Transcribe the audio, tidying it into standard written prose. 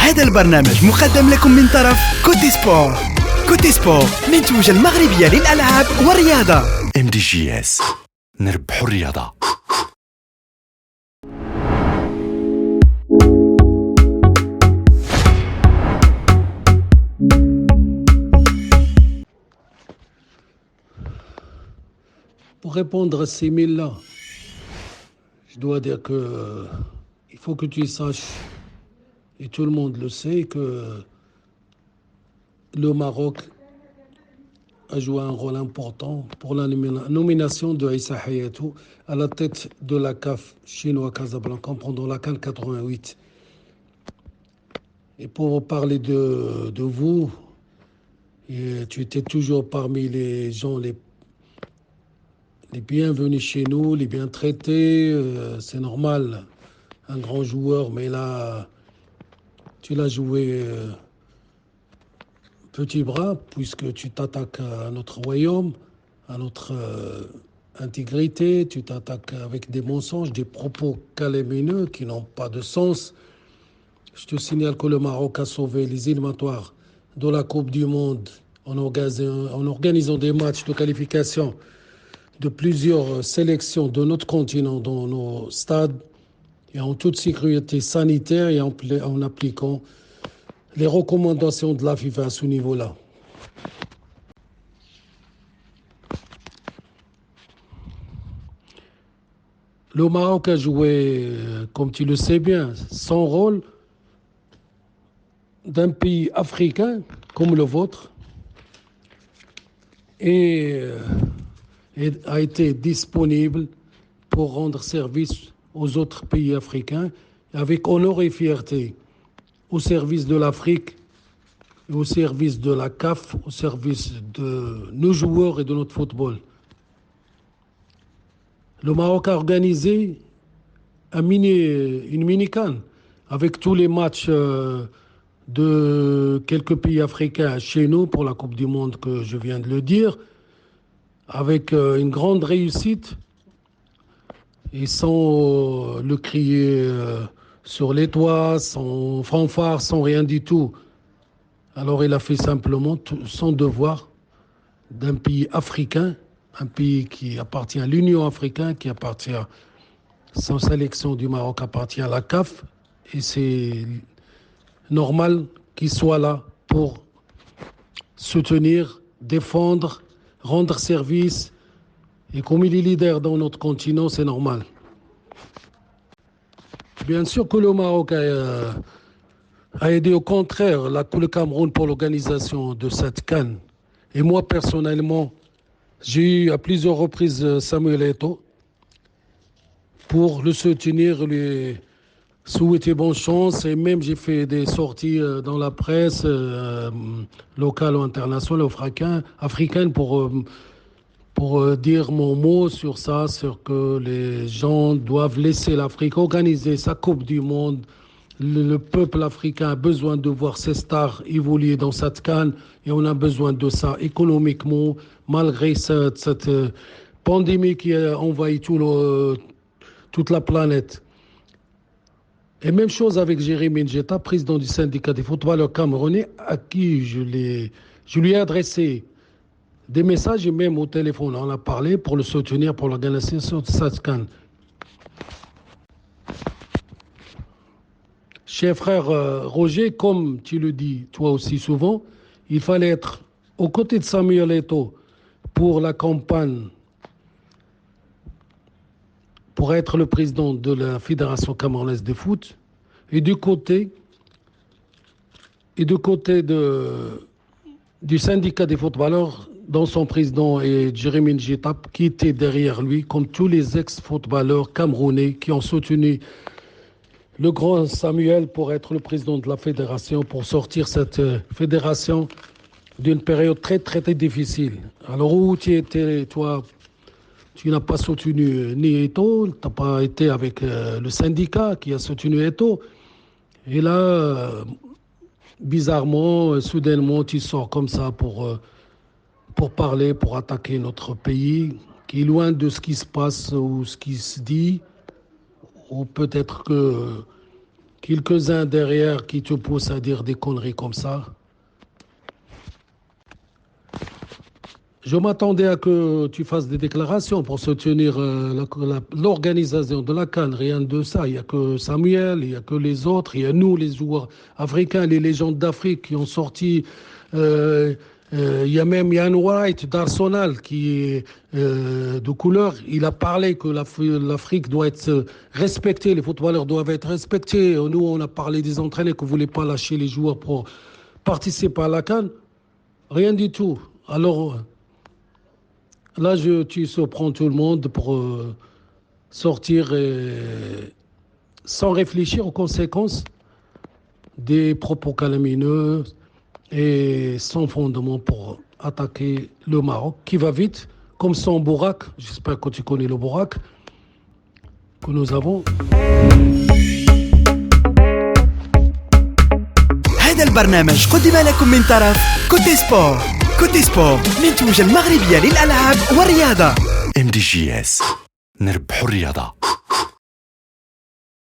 هذا البرنامج مقدم لكم من طرف كوتي سبور. كوتي سبور منتوجة المغربية للألعاب والرياضة. MDJS نربح الرياضة. Pour répondre à ces mails-là, je dois dire que il faut que tu saches, et tout le monde le sait, que le Maroc a joué un rôle important pour la nomination de Issa Hayatou à la tête de la CAF chinois Casablanca pendant la CAN 88. Et pour parler de vous, et tu étais toujours parmi les gens les bienvenus chez nous, les bien traités, c'est normal, un grand joueur, mais là, tu l'as joué petit bras, puisque tu t'attaques à notre royaume, à notre intégrité, tu t'attaques avec des mensonges, des propos calomnieux qui n'ont pas de sens. Je te signale que le Maroc a sauvé les éliminatoires de la Coupe du Monde en organisant des matchs de qualification de plusieurs sélections de notre continent dans nos stades et en toute sécurité sanitaire et en appliquant les recommandations de la FIFA à ce niveau-là. Le Maroc a joué, comme tu le sais bien, son rôle d'un pays africain comme le vôtre et a été disponible pour rendre service aux autres pays africains avec honneur et fierté, au service de l'Afrique, au service de la CAF, au service de nos joueurs et de notre football. Le Maroc a organisé une mini-CAN avec tous les matchs de quelques pays africains chez nous pour la Coupe du Monde que je viens de le dire, avec une grande réussite et sans le crier sur les toits, sans fanfare, sans rien du tout. Alors il a fait simplement son devoir d'un pays africain, un pays qui appartient à l'Union africaine, qui appartient, sans sélection du Maroc appartient à la CAF, et c'est normal qu'il soit là pour soutenir, défendre, rendre service. Et comme il est leader dans notre continent, c'est normal. Bien sûr que le Maroc a aidé au contraire le Cameroun pour l'organisation de cette CAN. Et moi, personnellement, j'ai eu à plusieurs reprises Samuel Eto'o pour le soutenir, lui souhaiter bonne chance. Et même, j'ai fait des sorties dans la presse locale ou internationale, africaine, pour dire mon mot sur ça, sur que les gens doivent laisser l'Afrique organiser sa Coupe du Monde. Le peuple africain a besoin de voir ses stars évoluer dans cette CAN et on a besoin de ça économiquement, malgré cette pandémie qui a envahi toute la planète. Et même chose avec Jérémy Njeta, président du syndicat des footballeurs camerounais, à qui je lui ai adressé des messages et même au téléphone. On a parlé pour le soutenir pour l'organisation de cette CAN. Cher frère Roger, comme tu le dis toi aussi souvent, il fallait être aux côtés de Samuel Eto'o pour la campagne, pour être le président de la Fédération camerounaise de foot, et du côté du syndicat des footballeurs, dont son président est Jérémy Njeta, qui était derrière lui, comme tous les ex-footballeurs camerounais qui ont soutenu le grand Samuel pour être le président de la fédération, pour sortir cette fédération d'une période très, très, très difficile. Alors où tu étais, toi, tu n'as pas soutenu ni Eto'o, tu n'as pas été avec le syndicat qui a soutenu Eto'o. Et là, bizarrement, soudainement, tu sors comme ça pour parler, pour attaquer notre pays, qui est loin de ce qui se passe ou ce qui se dit, ou peut-être que quelques-uns derrière qui te poussent à dire des conneries comme ça. Je m'attendais à que tu fasses des déclarations pour soutenir l'organisation de la CAN. Rien de ça. Il n'y a que Samuel, il n'y a que les autres. Il y a nous, les joueurs africains, les légendes d'Afrique qui ont sorti. Il y a même Ian White d'Arsenal qui est de couleur. Il a parlé que l'Afrique doit être respectée, les footballeurs doivent être respectés. Nous, on a parlé des entraîneurs qui ne voulaient pas lâcher les joueurs pour participer à la CAN. Rien du tout. Alors, là, tu surprends tout le monde pour sortir sans réfléchir aux conséquences des propos calamineux et sans fondement pour attaquer le Maroc, qui va vite, comme son Bourak. J'espère que tu connais le Bourak que nous avons. هذا البرنامج قدم لكم من طرف كوتي سبور. كوتي سبور منتوج المغربية للألعاب والرياضة. MDGS نربحوا الرياضة.